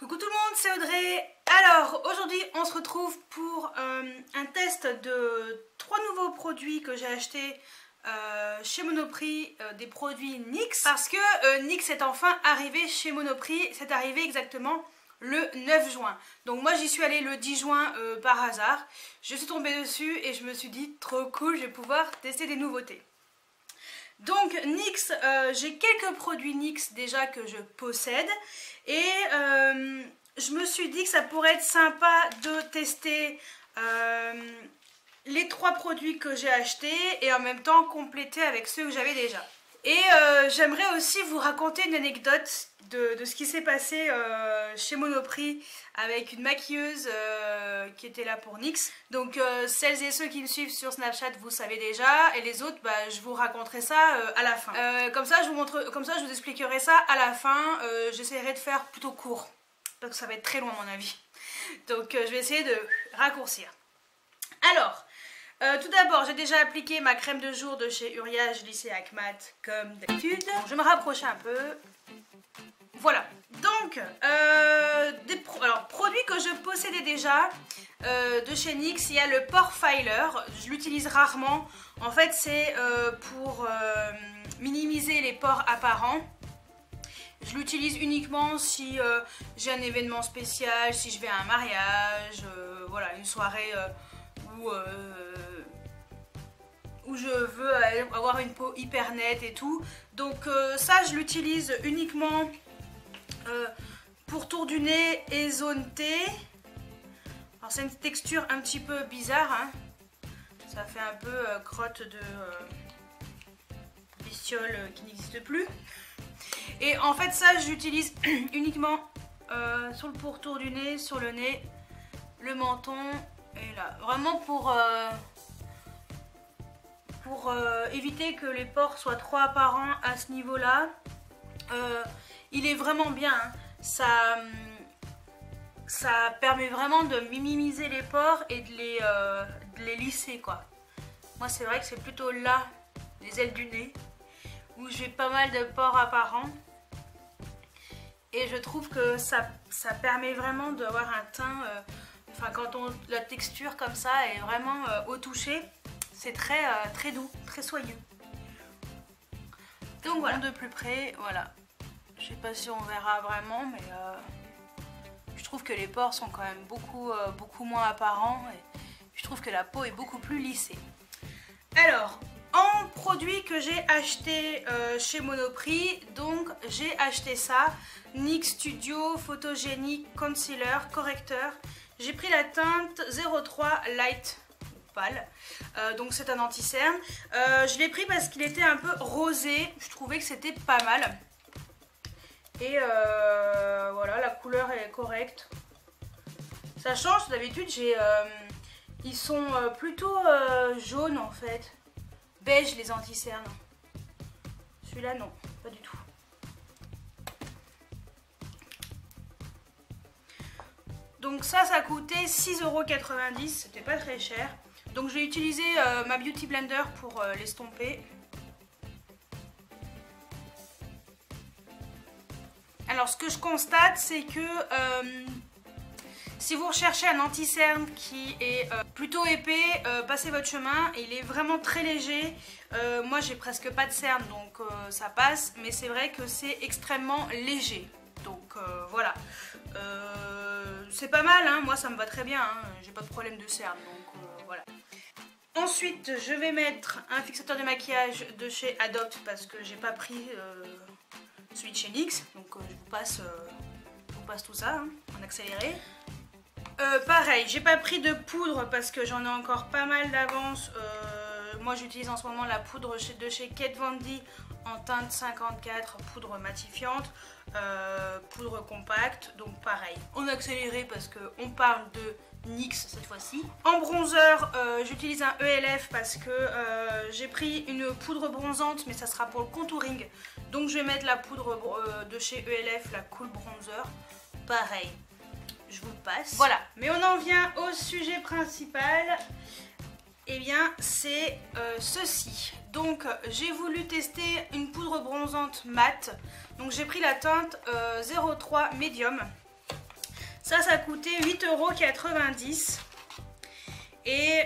Coucou tout le monde, c'est Audrey. Alors aujourd'hui on se retrouve pour un test de 3 nouveaux produits que j'ai achetés chez Monoprix, des produits NYX, parce que NYX est enfin arrivé chez Monoprix. C'est arrivé exactement le 9 juin. Donc moi j'y suis allée le 10 juin par hasard. Je suis tombée dessus et je me suis dit trop cool, je vais pouvoir tester des nouveautés. Donc NYX, j'ai quelques produits NYX déjà que je possède et je me suis dit que ça pourrait être sympa de tester les 3 produits que j'ai achetés et en même temps compléter avec ceux que j'avais déjà. Et j'aimerais aussi vous raconter une anecdote de ce qui s'est passé chez Monoprix avec une maquilleuse qui était là pour NYX. Donc celles et ceux qui me suivent sur Snapchat, vous savez déjà, et les autres, bah, je vous raconterai ça à la fin. Comme ça, je vous expliquerai ça à la fin. J'essaierai de faire plutôt court, parce que ça va être très long à mon avis. Donc je vais essayer de raccourcir. Alors, tout d'abord, j'ai déjà appliqué ma crème de jour de chez Uriage Lycéac Matte comme d'habitude. Je vais me rapprocher un peu. Voilà. Donc, produits que je possédais déjà de chez NYX, il y a le Pore Filer. Je l'utilise rarement. En fait, c'est pour minimiser les pores apparents. Je l'utilise uniquement si j'ai un événement spécial, si je vais à un mariage, voilà, une soirée où je veux avoir une peau hyper nette et tout. Donc ça je l'utilise uniquement pour tour du nez et zone T. Alors c'est une texture un petit peu bizarre, hein. Ça fait un peu crotte de bestiole qui n'existe plus. Et en fait ça je l'utilise uniquement sur le pourtour du nez, sur le nez, le menton et là. Vraiment pour éviter que les pores soient trop apparents à ce niveau-là. Il est vraiment bien, hein. Ça permet vraiment de minimiser les pores et de les lisser, quoi. Moi c'est vrai que c'est plutôt là, les ailes du nez, où j'ai pas mal de pores apparents. Et je trouve que ça permet vraiment d'avoir un teint, quand la texture comme ça est vraiment au toucher. C'est très doux, très soyeux. Donc voilà, de plus près, voilà. Je sais pas si on verra vraiment, mais je trouve que les pores sont quand même beaucoup moins apparents. Et je trouve que la peau est beaucoup plus lissée. Alors, en produit que j'ai acheté chez Monoprix, donc j'ai acheté ça. NYX Studio Photogenic Concealer Correcteur. J'ai pris la teinte 03 Light Pâle, donc c'est un anti-cerne. Je l'ai pris parce qu'il était un peu rosé, je trouvais que c'était pas mal. Et voilà, la couleur est correcte. Ça change, d'habitude ils sont plutôt jaunes en fait. Beige les anti-cernes. Celui-là non, pas du tout. Donc ça coûtait 6,90 €, c'était pas très cher. Donc je vais utiliser ma Beauty Blender pour l'estomper. Alors ce que je constate, c'est que si vous recherchez un anti-cerne qui est plutôt épais, passez votre chemin. Il est vraiment très léger. Moi j'ai presque pas de cerne, donc ça passe. Mais c'est vrai que c'est extrêmement léger. Donc voilà. C'est pas mal, hein. Moi ça me va très bien, hein. J'ai pas de problème de cerne, donc voilà. Ensuite je vais mettre un fixateur de maquillage de chez Adopt parce que j'ai pas pris celui de chez NYX, donc je vous passe tout ça, hein, en accéléré. Pareil, j'ai pas pris de poudre parce que j'en ai encore pas mal d'avance. Moi j'utilise en ce moment la poudre de chez Kat Von D en teinte 54, poudre matifiante, poudre compacte, donc pareil, en accéléré parce qu'on parle de NYX cette fois-ci. En bronzer, j'utilise un ELF parce que j'ai pris une poudre bronzante, mais ça sera pour le contouring, donc je vais mettre la poudre de chez ELF, la Cool Bronzer, pareil. Je vous le passe. Voilà, mais on en vient au sujet principal. Et bien c'est ceci. Donc j'ai voulu tester une poudre bronzante mat. Donc j'ai pris la teinte 03 Medium. Ça a coûté 8,90 €. Et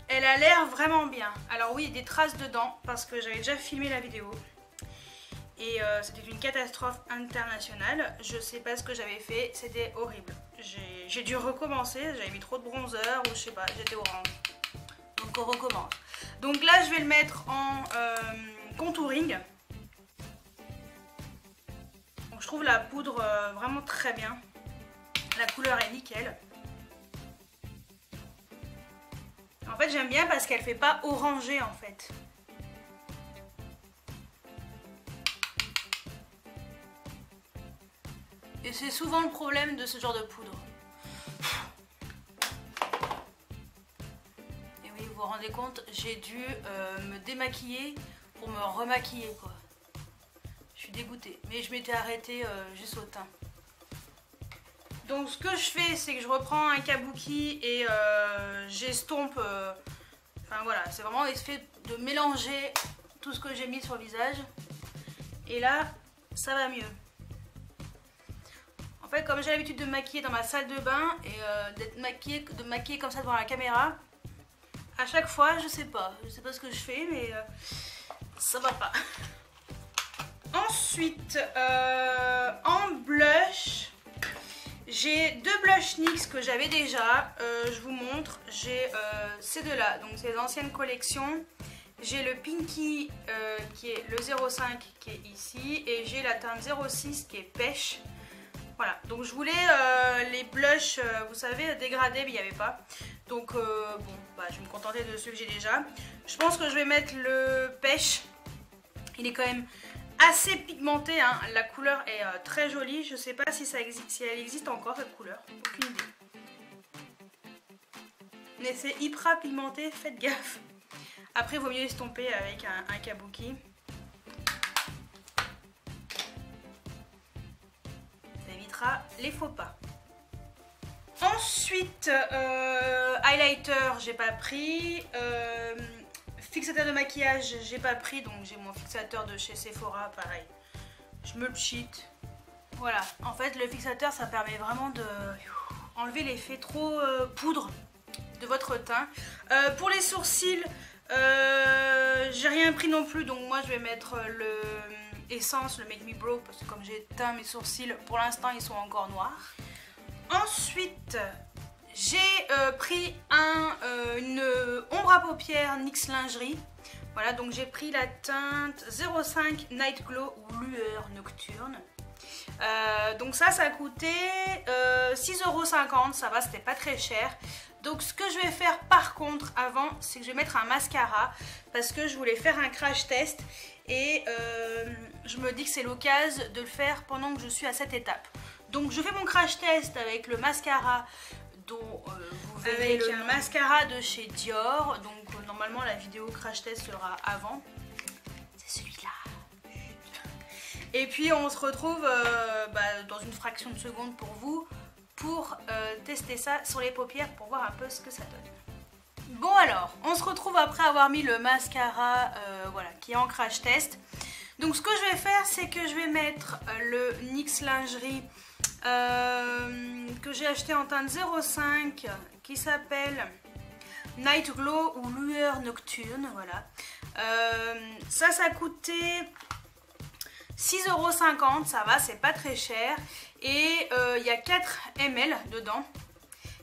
elle a l'air vraiment bien. Alors oui, il y a des traces dedans parce que j'avais déjà filmé la vidéo. Et c'était une catastrophe internationale. Je sais pas ce que j'avais fait, c'était horrible. J'ai dû recommencer, j'avais mis trop de bronzer ou je sais pas, j'étais orange. Donc on recommence. Donc là je vais le mettre en contouring. Donc je trouve la poudre vraiment très bien. La couleur est nickel. En fait j'aime bien parce qu'elle fait pas orangé en fait. Et c'est souvent le problème de ce genre de poudre. Et oui, vous vous rendez compte, j'ai dû me démaquiller pour me remaquiller quoi. Je suis dégoûtée. Mais je m'étais arrêtée juste au teint. Donc ce que je fais, c'est que je reprends un kabuki et j'estompe. Enfin voilà, c'est vraiment l'effet de mélanger tout ce que j'ai mis sur le visage. Et là, ça va mieux. En fait, comme j'ai l'habitude de me maquiller dans ma salle de bain et de me maquiller comme ça devant la caméra, à chaque fois, je sais pas ce que je fais, mais ça va pas. Ensuite, en blush, j'ai deux blush NYX que j'avais déjà. Je vous montre. J'ai ces deux-là, donc c'est les anciennes collections. J'ai le Pinky qui est le 05 qui est ici et j'ai la teinte 06 qui est pêche. Voilà, donc je voulais les blushs, vous savez, dégradés, mais il n'y avait pas. Donc bon, bah, je vais me contenter de ceux que j'ai déjà. Je pense que je vais mettre le pêche. Il est quand même assez pigmenté, hein. La couleur est très jolie. Je sais pas si elle existe encore cette couleur, aucune idée. Mais c'est hyper pigmenté, faites gaffe. Après, il vaut mieux estomper avec un kabuki. Les faux pas. Ensuite, highlighter, j'ai pas pris. Fixateur de maquillage, j'ai pas pris. Donc j'ai mon fixateur de chez Sephora, pareil. Je me le cheat. Voilà, en fait, le fixateur, ça permet vraiment de enlever l'effet trop poudre de votre teint. Pour les sourcils, j'ai rien pris non plus. Donc moi, je vais mettre le Essence, le Make Me Broke, parce que comme j'ai teint mes sourcils, pour l'instant ils sont encore noirs. Ensuite, j'ai pris une ombre à paupières NYX Lingerie. Voilà, donc j'ai pris la teinte 05 Night Glow ou lueur nocturne. Donc ça a coûté 6,50 €, ça va, c'était pas très cher. Donc ce que je vais faire par contre avant, c'est que je vais mettre un mascara parce que je voulais faire un crash test et je me dis que c'est l'occasion de le faire pendant que je suis à cette étape. Donc je fais mon crash test avec le mascara dont vous verrez avec un mascara de chez Dior. Donc normalement la vidéo crash test sera avant. C'est celui-là. Et puis on se retrouve dans une fraction de seconde pour vous pour tester ça sur les paupières pour voir un peu ce que ça donne. Bon alors, on se retrouve après avoir mis le mascara voilà, qui est en crash test. Donc ce que je vais faire, c'est que je vais mettre le NYX Lingerie que j'ai acheté en teinte 05 qui s'appelle Night Glow ou lueur nocturne. Voilà. Ça a coûté 6,50 €, ça va, c'est pas très cher. Et il y a 4 ml dedans.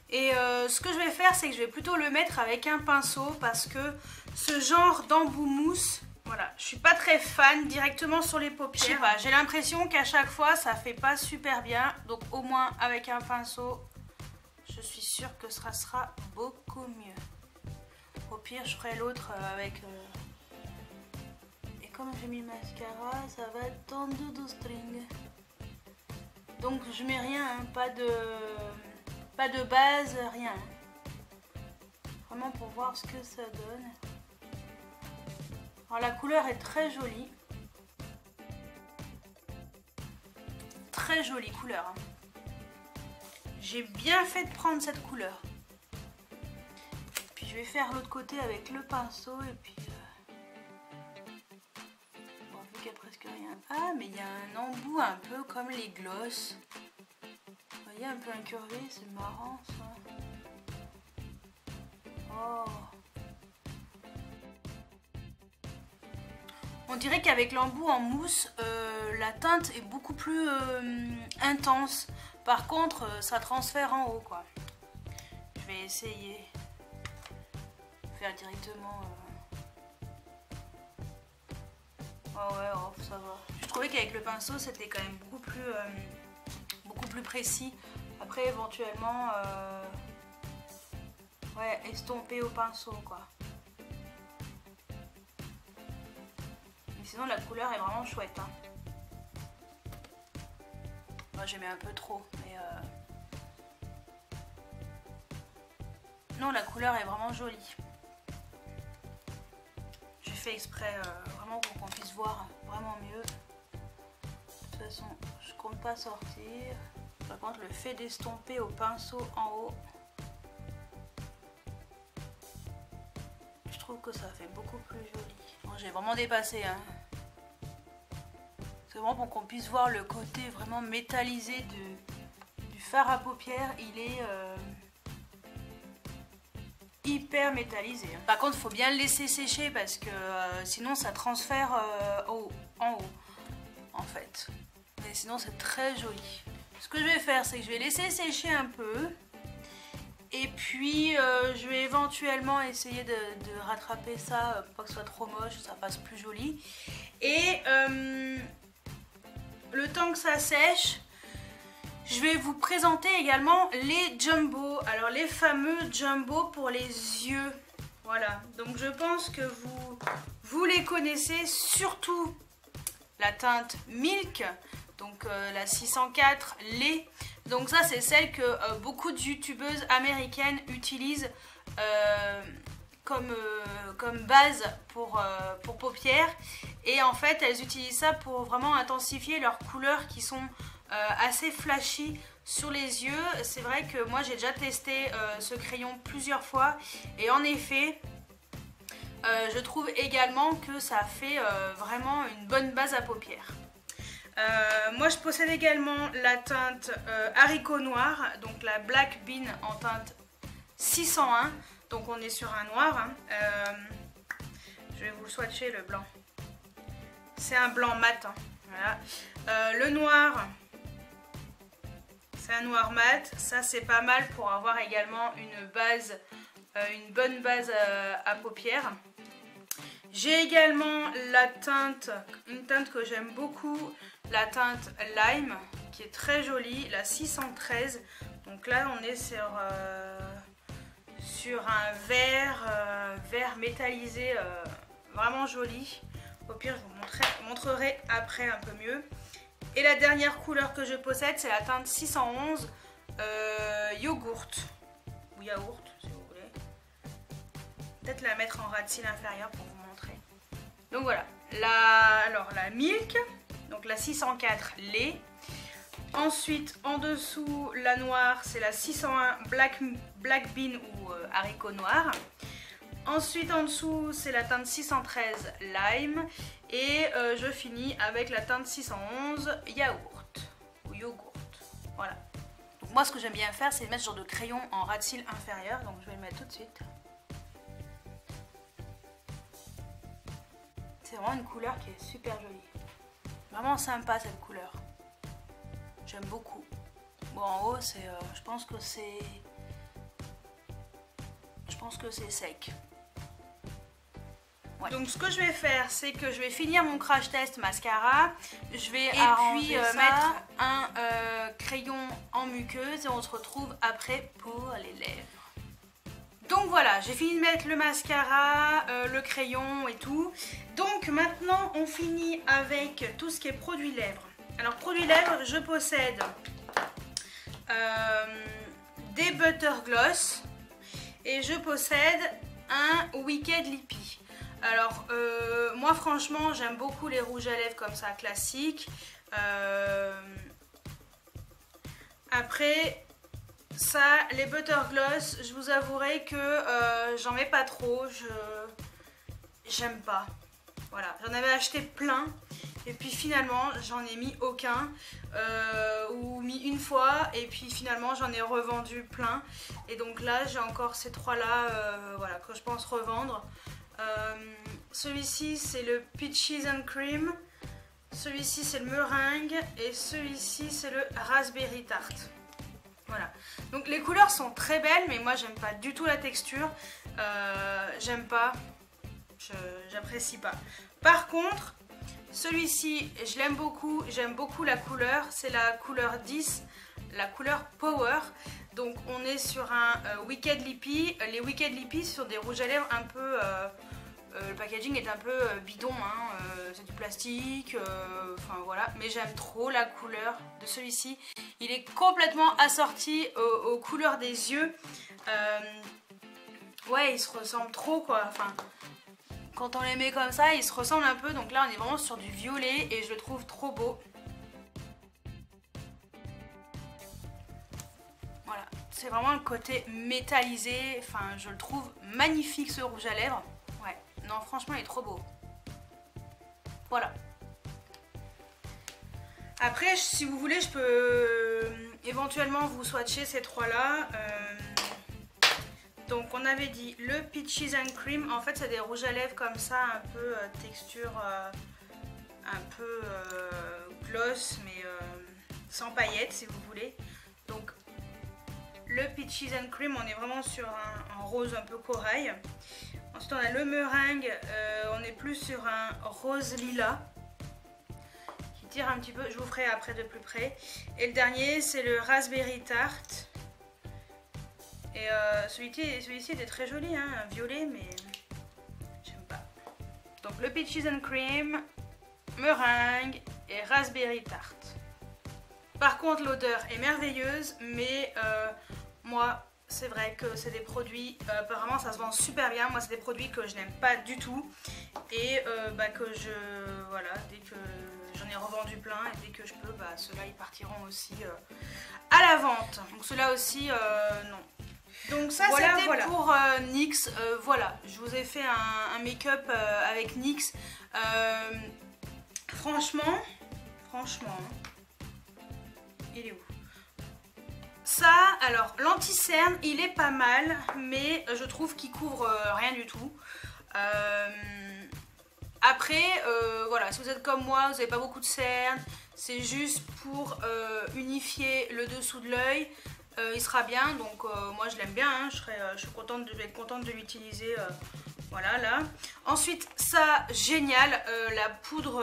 Et ce que je vais faire, c'est que je vais plutôt le mettre avec un pinceau parce que ce genre d'embout mousse, voilà, je suis pas très fan directement sur les paupières. Je sais pas, j'ai l'impression qu'à chaque fois ça fait pas super bien. Donc au moins avec un pinceau, je suis sûre que ce sera beaucoup mieux. Au pire, je ferai l'autre avec... Et comme j'ai mis le mascara, ça va être en doudou string. Donc je mets rien, hein, pas de base, rien. Vraiment pour voir ce que ça donne. Alors la couleur est très jolie. Très jolie couleur. Hein. J'ai bien fait de prendre cette couleur. Puis je vais faire l'autre côté avec le pinceau et puis... Bon, vu qu'il n'y a presque rien. Ah, mais il y a un embout un peu comme les glosses. voyez un peu incurvé, c'est marrant ça. Oh. On dirait qu'avec l'embout en mousse, la teinte est beaucoup plus intense. Par contre, ça transfère en haut, quoi. Je vais essayer de faire directement. Oh ouais, oh, ça va. Je trouvais qu'avec le pinceau, c'était quand même beaucoup plus précis. Après, éventuellement, ouais, estomper au pinceau, quoi. Mais sinon, la couleur est vraiment chouette, hein. Moi, j'aimais un peu trop, mais non, la couleur est vraiment jolie. J'ai fait exprès vraiment pour qu'on puisse voir vraiment mieux. De toute façon, je compte pas sortir. Par contre, le fait d'estomper au pinceau en haut, je trouve que ça fait beaucoup plus joli. Bon, j'ai vraiment dépassé, hein. C'est vraiment pour qu'on puisse voir le côté vraiment métallisé du fard à paupières. Il est hyper métallisé. Par contre, il faut bien le laisser sécher parce que sinon ça transfère en haut, en fait. Mais sinon, c'est très joli. Ce que je vais faire, c'est que je vais laisser sécher un peu. Et puis, je vais éventuellement essayer de rattraper ça pour pas que ce soit trop moche, ça passe plus joli. Et le temps que ça sèche, je vais vous présenter également les jumbo. Alors les fameux jumbo pour les yeux. Voilà, donc je pense que vous les connaissez, surtout la teinte Milk, donc la 604 lait. Donc ça c'est celle que beaucoup de youtubeuses américaines utilisent comme base pour paupières. Et en fait elles utilisent ça pour vraiment intensifier leurs couleurs qui sont assez flashy sur les yeux. C'est vrai que moi j'ai déjà testé ce crayon plusieurs fois et en effet je trouve également que ça fait vraiment une bonne base à paupières. Moi je possède également la teinte haricot noir, donc la Black Bean en teinte 601, donc on est sur un noir, hein. Je vais vous le swatcher, le blanc. C'est un blanc mat, hein. Voilà. Le noir, c'est un noir mat. Ça c'est pas mal pour avoir également une base, une bonne base à paupières. J'ai également la teinte, une teinte que j'aime beaucoup, la teinte Lime, qui est très jolie, la 613. Donc là on est sur un vert métallisé vraiment joli. Au pire je vous montrerai après un peu mieux. Et la dernière couleur que je possède, c'est la teinte 611 yogourt, ou yaourt si vous voulez. Peut-être la mettre en ras de cils inférieur pour vous montrer. Donc voilà, alors la Milk, donc la 604 lait. Ensuite en dessous la noire, c'est la 601 Black Bean ou haricot noir. Ensuite en dessous c'est la teinte 613 Lime. Et je finis avec la teinte 611 yaourt ou yogourt. Voilà. Donc moi ce que j'aime bien faire, c'est mettre ce genre de crayon en ras de cils inférieur. Donc je vais le mettre tout de suite. C'est vraiment une couleur qui est super jolie. Vraiment sympa cette couleur. J'aime beaucoup. Bon en haut c'est, je pense que c'est sec. Ouais. Donc ce que je vais faire, c'est que je vais finir mon crash test mascara. Je vais mettre un crayon en muqueuse et on se retrouve après pour les lèvres. Donc voilà, j'ai fini de mettre le mascara, le crayon et tout. Donc maintenant on finit avec tout ce qui est produit lèvres. Alors produit lèvres, je possède des Butter Gloss et je possède un Wicked Lippy. Alors moi franchement j'aime beaucoup les rouges à lèvres comme ça classiques. Après ça, les Butter Gloss, je vous avouerai que j'en mets pas trop, j'aime pas. Voilà, j'en avais acheté plein. Et puis finalement, j'en ai mis aucun. Ou mis une fois. Et puis finalement, j'en ai revendu plein. Et donc là, j'ai encore ces 3-là voilà, que je pense revendre. Celui-ci, c'est le Peaches and Cream. Celui-ci, c'est le meringue. Et celui-ci, c'est le Raspberry Tart. Voilà. Donc les couleurs sont très belles, mais moi, j'aime pas du tout la texture. J'aime pas. J'apprécie pas. Par contre, celui-ci, je l'aime beaucoup. J'aime beaucoup la couleur. C'est la couleur 10, la couleur Power. Donc on est sur un Wicked Lippy. Les Wicked Lippy sont des rouges à lèvres un peu... le packaging est un peu bidon, hein, c'est du plastique, enfin voilà. Mais j'aime trop la couleur de celui-ci. Il est complètement assorti aux couleurs des yeux. Ouais, il se ressemble trop quoi. Enfin, quand on les met comme ça, il se ressemble un peu. Donc là, on est vraiment sur du violet et je le trouve trop beau. Voilà, c'est vraiment le côté métallisé. Enfin, je le trouve magnifique ce rouge à lèvres. Ouais. Non, franchement, il est trop beau. Voilà. Après, si vous voulez, je peux éventuellement vous swatcher ces 3-là. Donc, on avait dit le Peaches and Cream. En fait, c'est des rouges à lèvres comme ça, un peu texture, un peu gloss, mais sans paillettes, si vous voulez. Donc, le Peaches and Cream, on est vraiment sur un rose un peu corail. Ensuite on a le meringue, on est plus sur un rose lilas qui tire un petit peu, je vous ferai après de plus près. Et le dernier c'est le Raspberry Tart. Et celui-ci était très joli, hein, violet, mais j'aime pas. Donc le Peaches and Cream, meringue et Raspberry Tart. Par contre l'odeur est merveilleuse, mais moi... C'est vrai que c'est des produits, apparemment ça se vend super bien. Moi c'est des produits que je n'aime pas du tout. Et que voilà, dès que j'en ai revendu plein et dès que je peux, ceux-là ils partiront aussi à la vente. Donc ceux-là aussi, non. Donc ça voilà, c'était pour NYX. Voilà, je vous ai fait un make-up avec NYX. Franchement, il est où ? Ça, alors l'anti-cerne, il est pas mal, mais je trouve qu'il couvre rien du tout. Après, voilà, si vous êtes comme moi, vous n'avez pas beaucoup de cernes, c'est juste pour unifier le dessous de l'œil. Il sera bien, donc moi je l'aime bien, hein, je suis contente de l'utiliser. Voilà, là. Ensuite, ça, génial, la poudre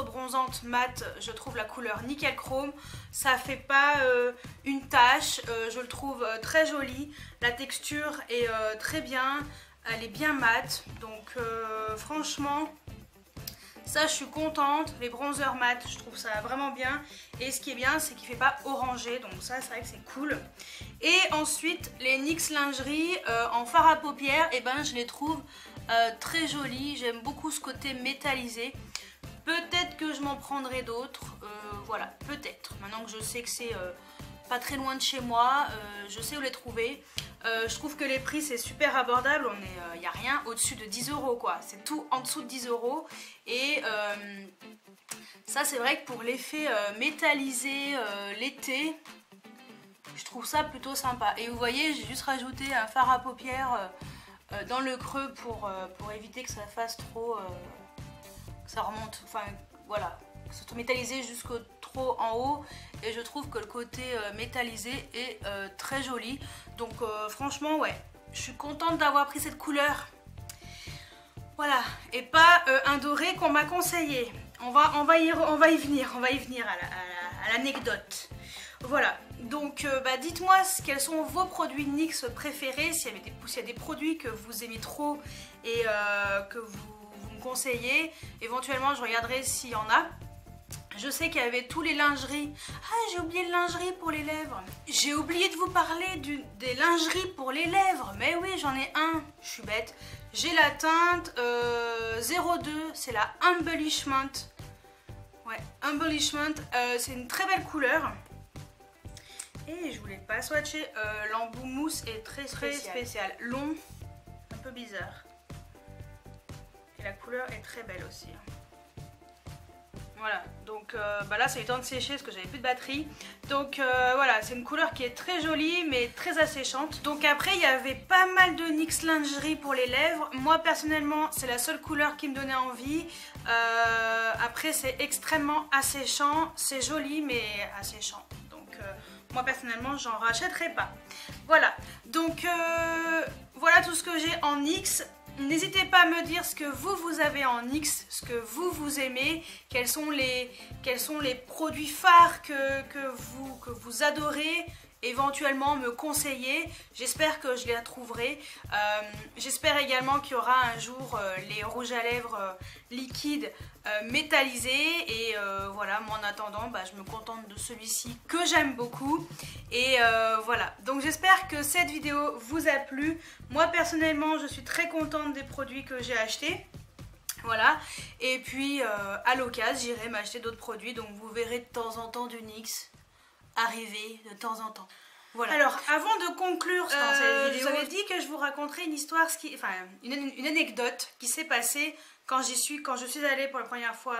bronzante mat, je trouve la couleur nickel chrome. Ça fait pas une tache, je le trouve très joli. La texture est très bien, elle est bien mate. Donc, franchement, ça, je suis contente. Les bronzers mat, je trouve ça vraiment bien. Et ce qui est bien, c'est qu'il fait pas orangé. Donc ça, c'est vrai que c'est cool. Et ensuite, les NYX lingerie en fard à paupières, et ben, je les trouve très jolies. J'aime beaucoup ce côté métallisé. Peut-être que je m'en prendrai d'autres. Voilà, peut-être. Maintenant que je sais que c'est pas très loin de chez moi, je sais où les trouver. Je trouve que les prix c'est super abordable, il n'y a rien au-dessus de 10 € quoi, c'est tout en dessous de 10 €. Et ça c'est vrai que pour l'effet métallisé l'été, je trouve ça plutôt sympa. Et vous voyez, j'ai juste rajouté un fard à paupières dans le creux pour éviter que ça fasse trop, que ça remonte, enfin voilà, que ce soit métallisé jusqu'au trop en haut. Et je trouve que le côté métallisé est très joli. Donc franchement ouais, je suis contente d'avoir pris cette couleur. Voilà, et pas un doré qu'on m'a conseillé. On va y venir à l'anecdote. Voilà, donc dites-moi quels sont vos produits NYX préférés, s'il y a des produits que vous aimez trop et que vous me conseillez. Éventuellement je regarderai s'il y en a. Je sais qu'il y avait tous les lingeries. Ah, j'ai oublié le lingerie pour les lèvres. J'ai oublié de vous parler des lingeries pour les lèvres. Mais oui, j'en ai un. Je suis bête. J'ai la teinte 02. C'est la Embellishment. Ouais, Embellishment. C'est une très belle couleur. Et je voulais pas swatcher. L'embout mousse est très spécial. Long. Un peu bizarre. Et la couleur est très belle aussi. Voilà, donc là ça a eu le temps de sécher parce que j'avais plus de batterie. Donc voilà, c'est une couleur qui est très jolie mais très asséchante. Donc après il y avait pas mal de NYX lingerie pour les lèvres. Moi personnellement c'est la seule couleur qui me donnait envie. Après c'est extrêmement asséchant, c'est joli mais asséchant. Donc moi personnellement j'en rachèterai pas. Voilà, donc voilà tout ce que j'ai en NYX. N'hésitez pas à me dire ce que vous avez en NYX, ce que vous aimez, quels sont les produits phares que vous adorez, éventuellement me conseiller. J'espère que je les retrouverai. J'espère également qu'il y aura un jour les rouges à lèvres liquides métallisés. Et voilà, moi en attendant, je me contente de celui-ci que j'aime beaucoup. Et voilà, donc j'espère que cette vidéo vous a plu. Moi personnellement, je suis très contente des produits que j'ai achetés. Voilà, et puis à l'occasion, j'irai m'acheter d'autres produits. Donc vous verrez de temps en temps du NYX arriver de temps en temps. Voilà. Alors, avant de conclure dans cette vidéo, je vous avais dit que je vous raconterais une histoire, une anecdote qui s'est passée quand je suis allée pour la première fois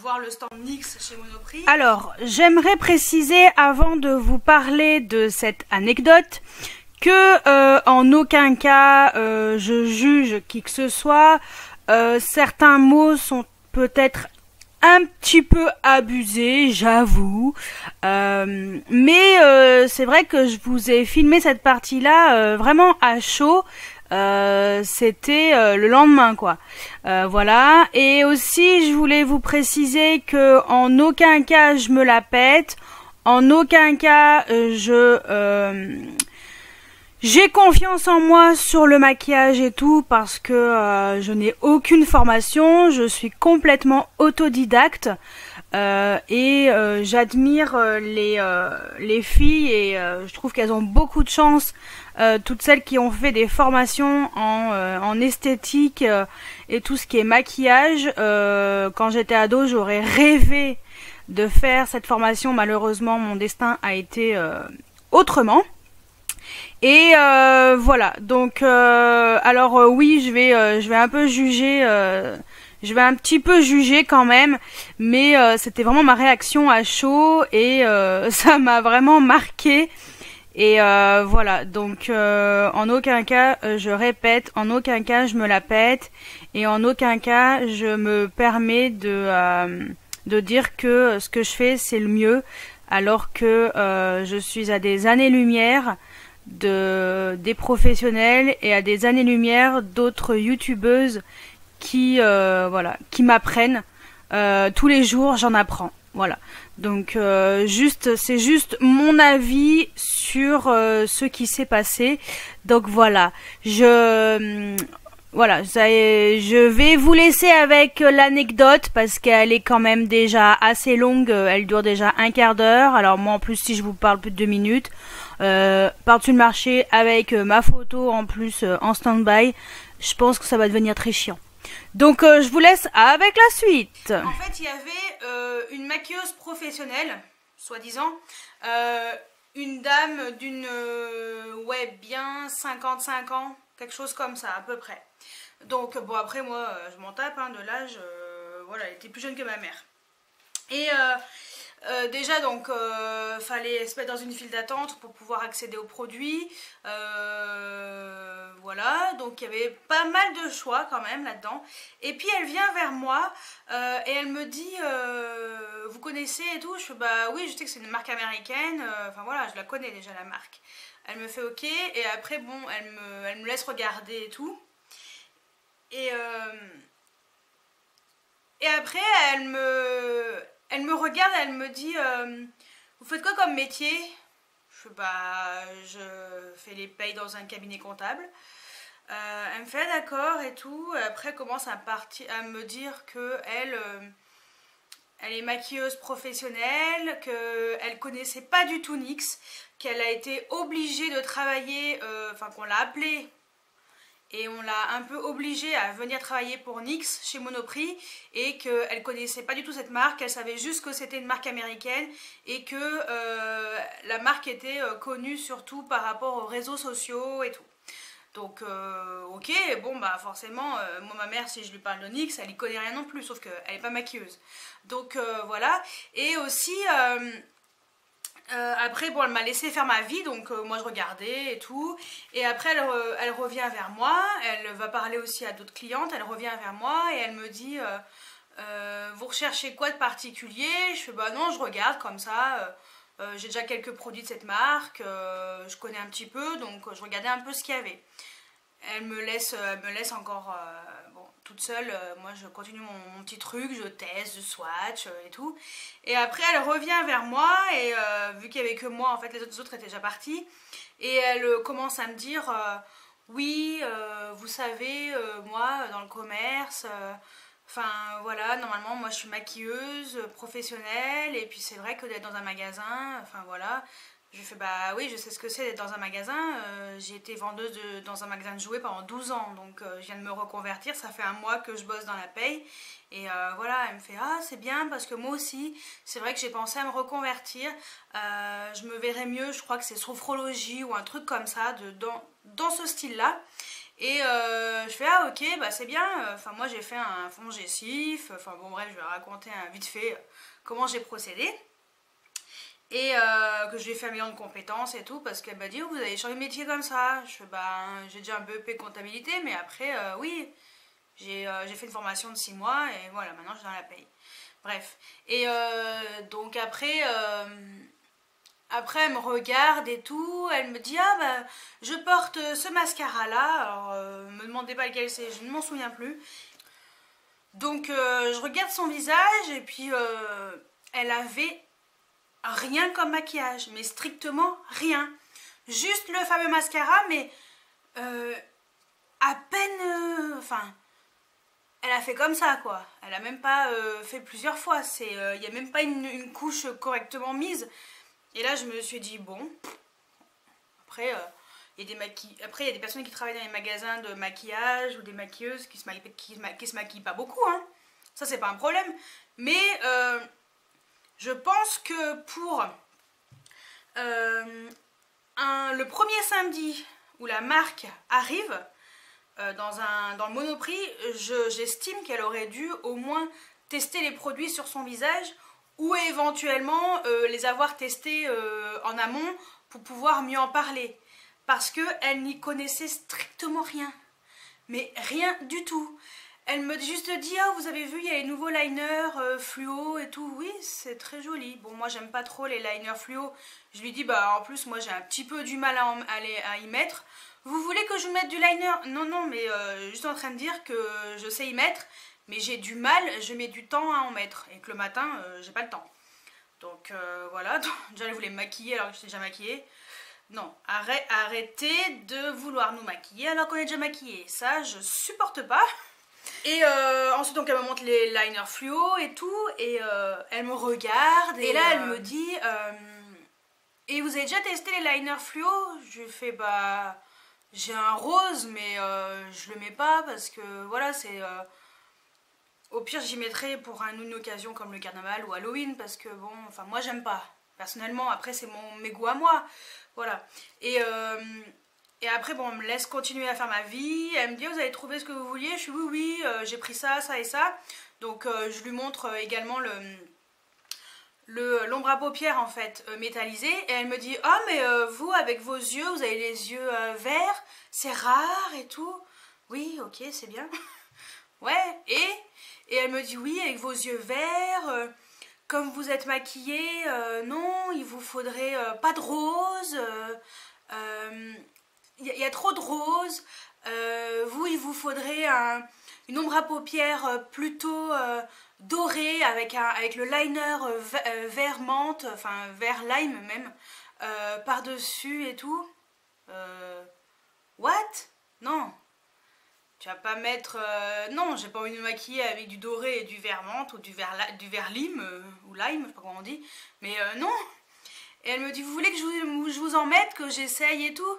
voir le stand NYX chez Monoprix. Alors, j'aimerais préciser avant de vous parler de cette anecdote que en aucun cas je juge qui que ce soit. Certains mots sont peut-être un petit peu abusé, j'avoue, mais c'est vrai que je vous ai filmé cette partie-là vraiment à chaud. C'était le lendemain, quoi. Voilà. Et aussi, je voulais vous préciser que en aucun cas je me la pète, en aucun cas j'ai confiance en moi sur le maquillage et tout parce que je n'ai aucune formation, je suis complètement autodidacte et j'admire les filles et je trouve qu'elles ont beaucoup de chance, toutes celles qui ont fait des formations en esthétique et tout ce qui est maquillage. Quand j'étais ado, j'aurais rêvé de faire cette formation, malheureusement mon destin a été autrement. Et voilà, donc oui, je vais un peu juger, je vais un petit peu juger quand même, mais c'était vraiment ma réaction à chaud et ça m'a vraiment marqué. Et voilà, donc en aucun cas, je répète, en aucun cas je me la pète et en aucun cas je me permets de dire que ce que je fais c'est le mieux, alors que je suis à des années-lumière des professionnels et à des années-lumière d'autres youtubeuses qui qui m'apprennent tous les jours, j'en apprends. Voilà. Donc c'est juste mon avis sur ce qui s'est passé. Donc voilà, je vais vous laisser avec l'anecdote parce qu'elle est quand même déjà assez longue, elle dure déjà un quart d'heure. Alors moi en plus si je vous parle plus de 2 minutes, par-dessus le marché avec ma photo en plus en stand-by, je pense que ça va devenir très chiant. Donc je vous laisse avec la suite. En fait il y avait une maquilleuse professionnelle, soi-disant, une dame d'une bien 55 ans, quelque chose comme ça à peu près. Donc bon après moi je m'en tape de l'âge, voilà, elle était plus jeune que ma mère. Et déjà donc fallait se mettre dans une file d'attente pour pouvoir accéder aux produits, voilà, donc il y avait pas mal de choix quand même là-dedans. Et puis elle vient vers moi et elle me dit vous connaissez et tout. Je fais bah oui, je sais que c'est une marque américaine, enfin voilà, je la connais déjà la marque. Elle me fait ok et après bon elle me laisse regarder et tout. Et après elle me regarde, elle me dit vous faites quoi comme métier? Je fais bah je fais les payes dans un cabinet comptable. Elle me fait d'accord et tout. Après elle commence à me dire que elle est maquilleuse professionnelle, qu'elle connaissait pas du tout NYX, qu'elle a été obligée de travailler, enfin qu'on l'a appelée et on l'a un peu obligée à venir travailler pour NYX chez Monoprix et qu'elle connaissait pas du tout cette marque, elle savait juste que c'était une marque américaine et que la marque était connue surtout par rapport aux réseaux sociaux et tout. Donc ok, bon bah forcément, moi ma mère si je lui parle de NYX, elle y connaît rien non plus, sauf qu'elle est pas maquilleuse. Donc voilà, et aussi après bon elle m'a laissé faire ma vie, donc moi je regardais et tout, et après elle revient vers moi, elle va parler aussi à d'autres clientes, elle revient vers moi et elle me dit vous recherchez quoi de particulier? Je fais bah non je regarde comme ça. J'ai déjà quelques produits de cette marque, je connais un petit peu, donc je regardais un peu ce qu'il y avait. Elle me laisse encore bon, toute seule, moi je continue mon petit truc, je teste, je swatch et tout. Et après elle revient vers moi et vu qu'il n'y avait que moi, en fait les autres étaient déjà partis. Et elle commence à me dire, oui, vous savez, moi dans le commerce... Enfin voilà, normalement moi je suis maquilleuse professionnelle et puis c'est vrai que d'être dans un magasin, enfin voilà, je fais bah oui je sais ce que c'est d'être dans un magasin, j'ai été vendeuse dans un magasin de jouets pendant 12 ans donc je viens de me reconvertir, ça fait un mois que je bosse dans la paye et voilà, elle me fait ah c'est bien parce que moi aussi c'est vrai que j'ai pensé à me reconvertir, je me verrais mieux, je crois que c'est sophrologie ou un truc comme ça, dans ce style là. Et je fais ah ok bah c'est bien, enfin moi j'ai fait un fond gestif, enfin bon bref je vais raconter vite fait comment j'ai procédé et que je lui ai fait un million de compétences et tout parce qu'elle m'a dit oh, vous avez changé de métier comme ça. Je fais bah j'ai déjà un BEP comptabilité mais après oui j'ai fait une formation de 6 mois et voilà maintenant je suis dans la paye. Bref et donc après, elle me regarde et tout, elle me dit ah bah je porte ce mascara là, alors me demandez pas lequel c'est, je ne m'en souviens plus. Donc je regarde son visage et puis elle avait rien comme maquillage, mais strictement rien. Juste le fameux mascara, mais à peine, enfin, elle a fait comme ça quoi. Elle a même pas fait plusieurs fois, il n'y a même pas une couche correctement mise. Et là, je me suis dit, bon, après, il y a des personnes qui travaillent dans les magasins de maquillage ou des maquilleuses qui se maquillent pas beaucoup, hein. Ça, c'est pas un problème. Mais je pense que pour le premier samedi où la marque arrive dans le Monoprix, j'estime qu'elle aurait dû au moins tester les produits sur son visage ou éventuellement les avoir testés en amont pour pouvoir mieux en parler. Parce qu'elle n'y connaissait strictement rien. Mais rien du tout. Elle me juste dit, ah vous avez vu, il y a les nouveaux liners fluo et tout. Oui, c'est très joli. Bon, moi j'aime pas trop les liners fluo. Je lui dis, bah en plus moi j'ai un petit peu du mal à y mettre. Vous voulez que je vous mette du liner? Non, non, mais juste en train de dire que je sais y mettre. Mais j'ai du mal, je mets du temps à en mettre. Et que le matin, j'ai pas le temps. Donc voilà, déjà elle voulait me maquiller alors que j'étais déjà maquillée. Non, arrêtez de vouloir nous maquiller alors qu'on est déjà maquillée. Ça, je supporte pas. Et ensuite, donc elle me montre les liners fluo et tout. Et elle me regarde. Et là, elle me dit et vous avez déjà testé les liners fluo? Je lui fais bah... J'ai un rose, mais je le mets pas parce que voilà, c'est... Au pire, j'y mettrai pour une occasion comme le carnaval ou Halloween parce que bon, enfin moi j'aime pas. Personnellement, après c'est mes goûts à moi. Voilà. Et après, bon, on me laisse continuer à faire ma vie. Elle me dit, vous avez trouvé ce que vous vouliez? Je suis oui, oui, j'ai pris ça, ça et ça. Donc je lui montre également l'ombre à paupières en fait métallisée et elle me dit oh mais vous avec vos yeux vous avez les yeux verts, c'est rare et tout. Oui ok c'est bien. Ouais et elle me dit oui avec vos yeux verts comme vous êtes maquillée non il vous faudrait pas de rose, il y a trop de rose, vous il vous faudrait une ombre à paupières plutôt dorée avec le liner vert menthe, enfin vert lime même, par dessus et tout. What? Non. Tu vas pas mettre... non, j'ai pas envie de me maquiller avec du doré et du vert menthe ou du vert lime, ou lime, je sais pas comment on dit. Mais non. Et elle me dit, vous voulez que je vous en mette, que j'essaye et tout?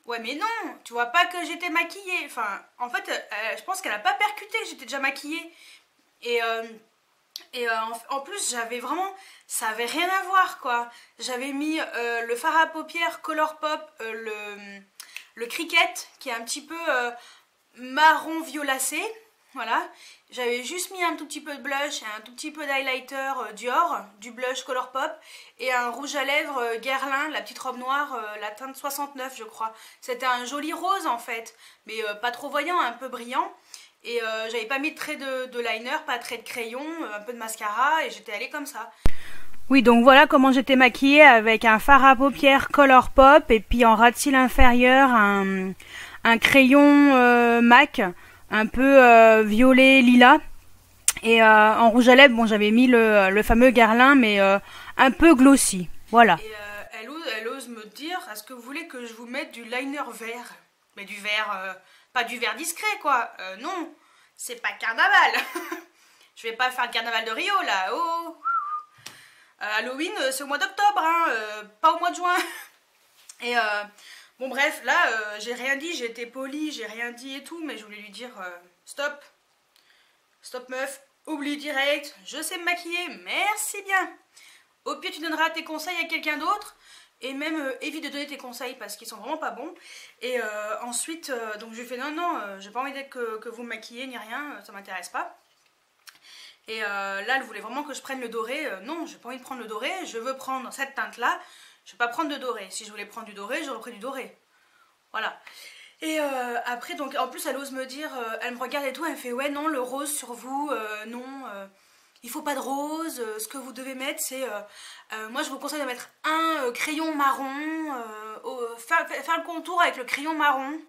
Ouais mais non, tu vois pas que j'étais maquillée. Enfin, en fait, je pense qu'elle a pas percuté que j'étais déjà maquillée. Et en plus, j'avais vraiment... Ça avait rien à voir, quoi. J'avais mis le fard à paupières Colourpop, le cricket qui est un petit peu marron violacé. Voilà, j'avais juste mis un tout petit peu de blush et un tout petit peu d'highlighter Dior, du blush Colourpop et un rouge à lèvres Guerlain, la petite robe noire, la teinte 69 je crois. C'était un joli rose en fait, mais pas trop voyant, un peu brillant. Et j'avais pas mis de trait de liner, pas de trait de crayon, un peu de mascara et j'étais allée comme ça. Oui, donc voilà comment j'étais maquillée avec un fard à paupières Colourpop et puis en ras de cils inférieur un crayon MAC un peu violet lilas et en rouge à lèvres bon j'avais mis le fameux Guerlain mais un peu glossy, voilà. Et elle ose me dire est-ce que vous voulez que je vous mette du liner vert, mais du vert pas du vert discret quoi, non c'est pas carnaval. Je vais pas faire le carnaval de Rio là, oh. Halloween c'est au mois d'octobre hein, pas au mois de juin. Et bon bref, là j'ai rien dit, j'ai été polie, j'ai rien dit et tout, mais je voulais lui dire stop, stop meuf, oublie direct, je sais me maquiller, merci bien. Au pire tu donneras tes conseils à quelqu'un d'autre, et même évite de donner tes conseils parce qu'ils sont vraiment pas bons. Et ensuite, donc je lui ai fait non, non, j'ai pas envie que vous me maquillez ni rien, ça m'intéresse pas. Et là elle voulait vraiment que je prenne le doré, non j'ai pas envie de prendre le doré, je veux prendre cette teinte là. Je vais pas prendre de doré. Si je voulais prendre du doré, j'aurais pris du doré. Voilà. Et après, donc, en plus, elle ose me dire, elle me regarde et tout, elle me fait, ouais, non, le rose sur vous, non, il faut pas de rose. Ce que vous devez mettre, c'est, moi, je vous conseille de mettre un crayon marron, faire le contour avec le crayon marron.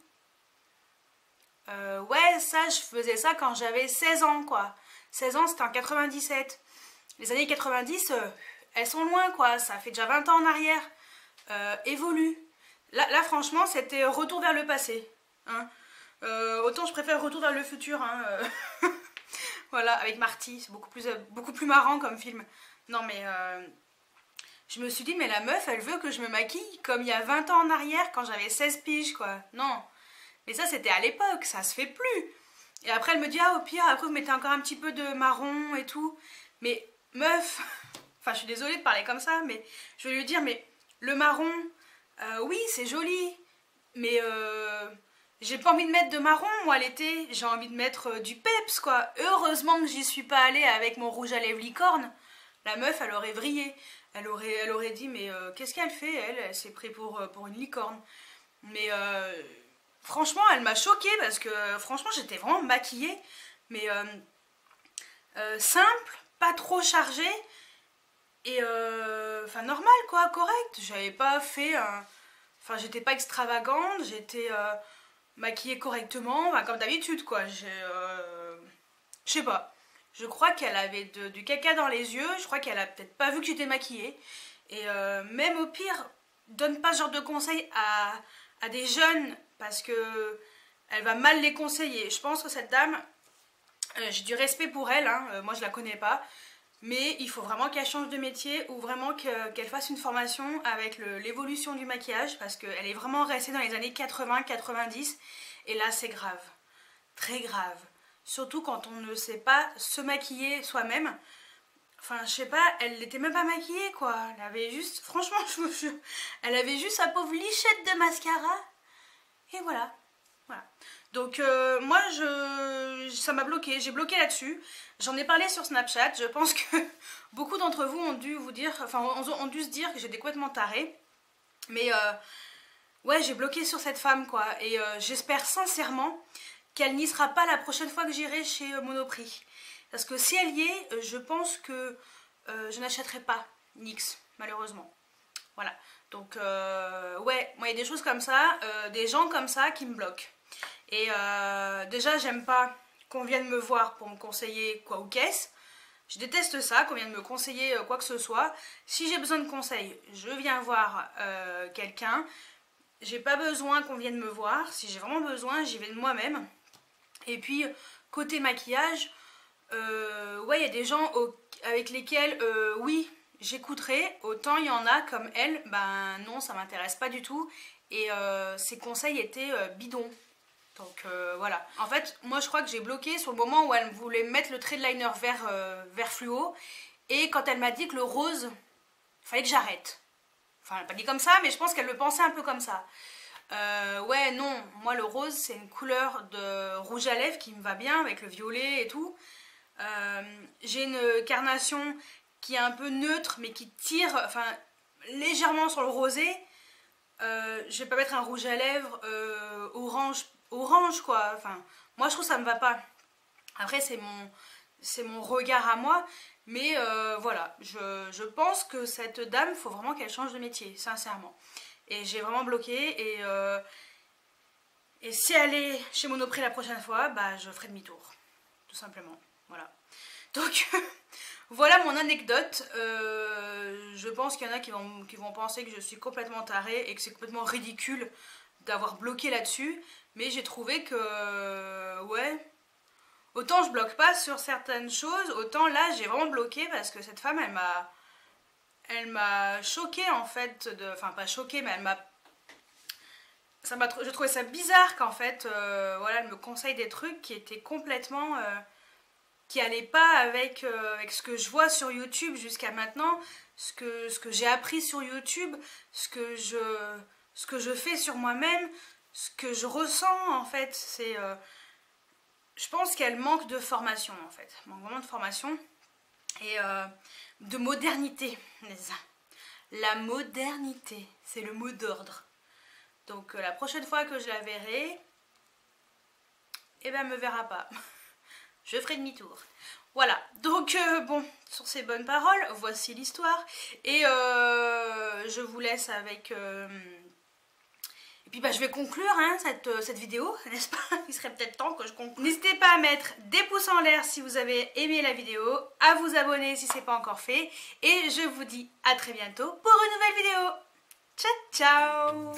Ouais, ça, je faisais ça quand j'avais 16 ans, quoi. 16 ans, c'était en 97. Les années 90... elles sont loin quoi, ça fait déjà 20 ans en arrière, évolue. Là franchement c'était retour vers le passé. Hein. Autant je préfère retour vers le futur. Hein, voilà, avec Marty, c'est beaucoup plus marrant comme film. Non mais je me suis dit mais la meuf elle veut que je me maquille comme il y a 20 ans en arrière quand j'avais 16 piges quoi. Non, mais ça c'était à l'époque, ça se fait plus. Et après elle me dit ah au pire après vous mettez encore un petit peu de marron et tout. Mais meuf... Enfin, je suis désolée de parler comme ça, mais je vais lui dire, mais le marron, oui, c'est joli, mais j'ai pas envie de mettre de marron, moi, l'été. J'ai envie de mettre du peps, quoi. Heureusement que j'y suis pas allée avec mon rouge à lèvres licorne. La meuf, elle aurait vrillé. Elle aurait dit, mais qu'est-ce qu'elle fait, elle s'est pris pour une licorne. Mais franchement, elle m'a choquée, parce que franchement, j'étais vraiment maquillée, mais simple, pas trop chargée. Et enfin normal quoi, correct. J'avais pas fait enfin j'étais pas extravagante, j'étais maquillée correctement, enfin, comme d'habitude quoi. Je sais pas. Je crois qu'elle avait du caca dans les yeux, je crois qu'elle a peut-être pas vu que j'étais maquillée. Et même au pire, donne pas ce genre de conseils à des jeunes parce que elle va mal les conseiller. Je pense que cette dame, j'ai du respect pour elle, hein, moi je la connais pas. Mais il faut vraiment qu'elle change de métier ou vraiment qu'elle fasse une formation avec l'évolution du maquillage parce qu'elle est vraiment restée dans les années 80-90 et là c'est grave, très grave. Surtout quand on ne sait pas se maquiller soi-même. Enfin je sais pas, elle n'était même pas maquillée quoi, elle avait juste, franchement je vous jure, elle avait juste sa pauvre lichette de mascara et voilà. Voilà. Donc moi ça m'a bloqué, j'ai bloqué là-dessus. J'en ai parlé sur Snapchat, je pense que beaucoup d'entre vous ont dû vous dire, enfin ont dû se dire que j'étais complètement tarée. Mais ouais j'ai bloqué sur cette femme quoi. Et j'espère sincèrement qu'elle n'y sera pas la prochaine fois que j'irai chez Monoprix. Parce que si elle y est, je pense que je n'achèterai pas NYX malheureusement. Voilà. Donc ouais, moi il y a des choses comme ça, des gens comme ça qui me bloquent. Et déjà j'aime pas qu'on vienne me voir pour me conseiller quoi ou qu'est-ce. Je déteste ça, qu'on vienne me conseiller quoi que ce soit. Si j'ai besoin de conseils, je viens voir quelqu'un. J'ai pas besoin qu'on vienne me voir. Si j'ai vraiment besoin, j'y vais de moi-même. Et puis côté maquillage, ouais il y a des gens avec lesquels oui j'écouterai. Autant il y en a comme elle, ben non ça m'intéresse pas du tout. Et ses conseils étaient bidons. Donc voilà. En fait, moi je crois que j'ai bloqué sur le moment où elle voulait mettre le trait de liner vert fluo. Et quand elle m'a dit que le rose, il fallait que j'arrête. Enfin, elle n'a pas dit comme ça, mais je pense qu'elle le pensait un peu comme ça. Ouais, non, moi le rose c'est une couleur de rouge à lèvres qui me va bien avec le violet et tout. J'ai une carnation qui est un peu neutre mais qui tire enfin, légèrement sur le rosé. Je vais pas mettre un rouge à lèvres orange quoi. Enfin, moi je trouve que ça me va pas. Après c'est mon regard à moi. Mais voilà, je pense que cette dame, faut vraiment qu'elle change de métier, sincèrement. Et j'ai vraiment bloqué et si elle est chez Monoprix la prochaine fois, bah je ferai demi-tour, tout simplement. Voilà. Donc voilà mon anecdote. Je pense qu'il y en a qui vont penser que je suis complètement tarée et que c'est complètement ridicule d'avoir bloqué là-dessus. Mais j'ai trouvé que ouais. Autant je bloque pas sur certaines choses, autant là j'ai vraiment bloqué parce que cette femme elle m'a choquée en fait, enfin pas choquée mais je trouvais ça bizarre qu'en fait voilà, elle me conseille des trucs qui étaient complètement qui allaient pas avec ce que je vois sur YouTube jusqu'à maintenant, ce que j'ai appris sur YouTube, ce que je fais sur moi-même, ce que je ressens en fait, c'est je pense qu'elle manque de formation en fait, manque vraiment de formation et de modernité. La modernité, c'est le mot d'ordre. Donc la prochaine fois que je la verrai, eh ben elle me verra pas. Je ferai demi-tour. Voilà, donc bon, sur ces bonnes paroles, voici l'histoire. Et je vous laisse avec... Et puis bah, je vais conclure hein, cette vidéo, n'est-ce pas? Il serait peut-être temps que je conclue. N'hésitez pas à mettre des pouces en l'air si vous avez aimé la vidéo, à vous abonner si ce n'est pas encore fait. Et je vous dis à très bientôt pour une nouvelle vidéo. Ciao, ciao!